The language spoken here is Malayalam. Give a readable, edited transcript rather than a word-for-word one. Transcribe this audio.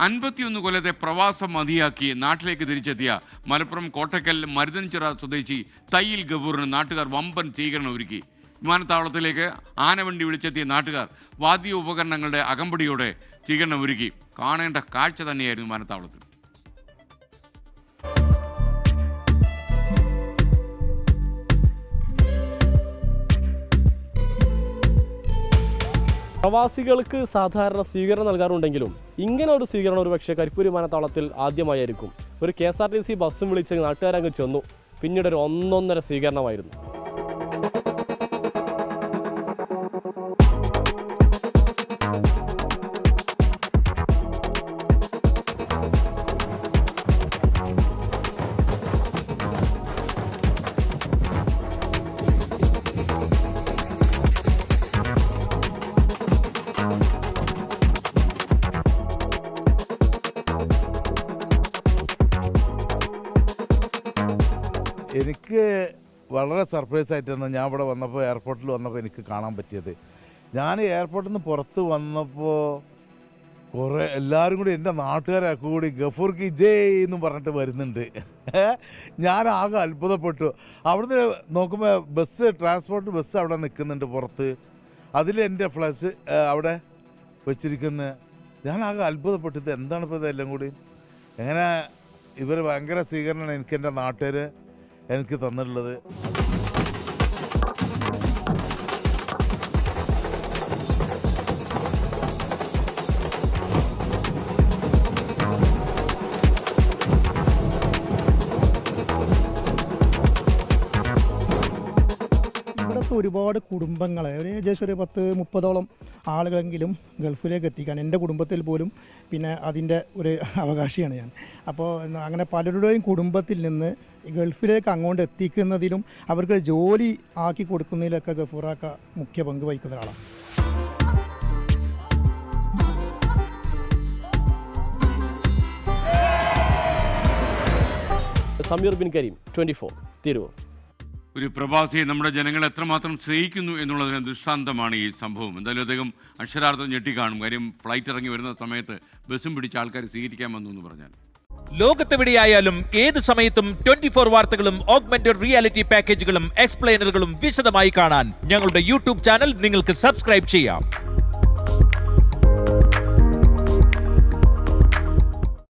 51 കൊല്ലത്തെ പ്രവാസം മതിയാക്കി നാട്ടിലേക്ക് തിരിച്ചെത്തിയ മലപ്പുറം കോട്ടക്കൽ മരുതൻചിറ സ്വദേശി തയ്യിൽ ഗഫൂറിന് നാട്ടുകാർ വമ്പൻ സ്വീകരണം ഒരുക്കി. വിമാനത്താവളത്തിലേക്ക് ആനവണ്ടി വിളിച്ചെത്തിയ നാട്ടുകാർ വാദ്യ ഉപകരണങ്ങളുടെ അകമ്പടിയോടെ സ്വീകരണം ഒരുക്കി. കാണേണ്ട കാഴ്ച തന്നെയായിരുന്നു വിമാനത്താവളത്തിൽ. പ്രവാസികൾക്ക് സാധാരണ സ്വീകരണം നൽകാറുണ്ടെങ്കിലും ഇങ്ങനെ ഒരു സ്വീകരണം ഒരു പക്ഷേ കരിപ്പൂർ വിമാനത്താവളത്തിൽ ആദ്യമായിരിക്കും. ഒരു KSRTC ബസ്സും വിളിച്ച് നാട്ടുകാരങ്ങ് ചെന്നു. പിന്നീട് ഒരു ഒന്നൊന്നര സ്വീകരണമായിരുന്നു. എനിക്ക് വളരെ സർപ്രൈസ് ആയിട്ടാണ് ഞാൻ ഇവിടെ വന്നപ്പോൾ, എയർപോർട്ടിൽ വന്നപ്പോൾ എനിക്ക് കാണാൻ പറ്റിയത്. ഞാൻ എയർപോർട്ടിൽ നിന്ന് പുറത്ത് വന്നപ്പോൾ കുറേ എല്ലാവരും കൂടി എൻ്റെ നാട്ടുകാരൊക്കെ കൂടി ഗഫൂർ കി ജയ് എന്നും പറഞ്ഞിട്ട് വരുന്നുണ്ട്. ഞാൻ ആകെ അത്ഭുതപ്പെട്ടു. അവിടുന്ന് നോക്കുമ്പോൾ ട്രാൻസ്പോർട്ട് ബസ് അവിടെ നിൽക്കുന്നുണ്ട് പുറത്ത്. അതിൽ എൻ്റെ ഫ്ലഷ് അവിടെ വെച്ചിരിക്കുന്നത്. ഞാൻ ആകെ അത്ഭുതപ്പെട്ടത് എന്താണിപ്പോൾ ഇതെല്ലാം കൂടി. എങ്ങനെ ഇവർ ഭയങ്കര സ്വീകരണമാണ് എനിക്ക് എൻ്റെ നാട്ടുകാർ എനിക്ക് തന്നിട്ടുള്ളത്. ഇവിടുത്തെ ഒരുപാട് കുടുംബങ്ങളെ ഏകദേശം ഒരു 10-30ഓളം ആളുകളെങ്കിലും ഗൾഫിലേക്ക് എത്തിക്കാൻ എൻ്റെ കുടുംബത്തിൽ പോലും പിന്നെ അതിൻ്റെ ഒരു അവകാശിയാണ് ഞാൻ. അപ്പോൾ അങ്ങനെ പലരുടെയും കുടുംബത്തിൽ നിന്ന് ഗൾഫിലേക്ക് അങ്ങോട്ട് എത്തിക്കുന്നതിലും അവർക്ക് ജോലി ആക്കി കൊടുക്കുന്നതിലൊക്കെ ഗഫൂറാക്ക മുഖ്യ പങ്ക് വഹിക്കുന്ന ഒരാളാണ്. സമീർ ബിൻ കരീം, 24, തിരൂർ. ഒരു പ്രവാസിയെ നമ്മുടെ ജനങ്ങൾ എത്രമാത്രം സ്നേഹിക്കുന്നു എന്നുള്ളതിന് ദൃഷ്ടാന്തമാണ് ഈ സംഭവം. എന്തായാലും അദ്ദേഹം അക്ഷരാർത്ഥം ഞെട്ടിക്കാണും. കാര്യം ഫ്ലൈറ്റ് ഇറങ്ങി വരുന്ന സമയത്ത് ബസ്സും പിടിച്ച് ആൾക്കാർ സ്വീകരിക്കാൻ വന്നു എന്ന് പറഞ്ഞാൽ. ലോകത്തെവിടെയായാലും ഏത് സമയത്തും 24 വാർത്തകളും ഓഗ്മെന്റഡ് റിയാലിറ്റി പാക്കേജുകളും എക്സ്പ്ലെയിനറുകളും വിശദമായി കാണാൻ ഞങ്ങളുടെ YouTube ചാനൽ നിങ്ങൾക്ക് സബ്സ്ക്രൈബ് ചെയ്യാം.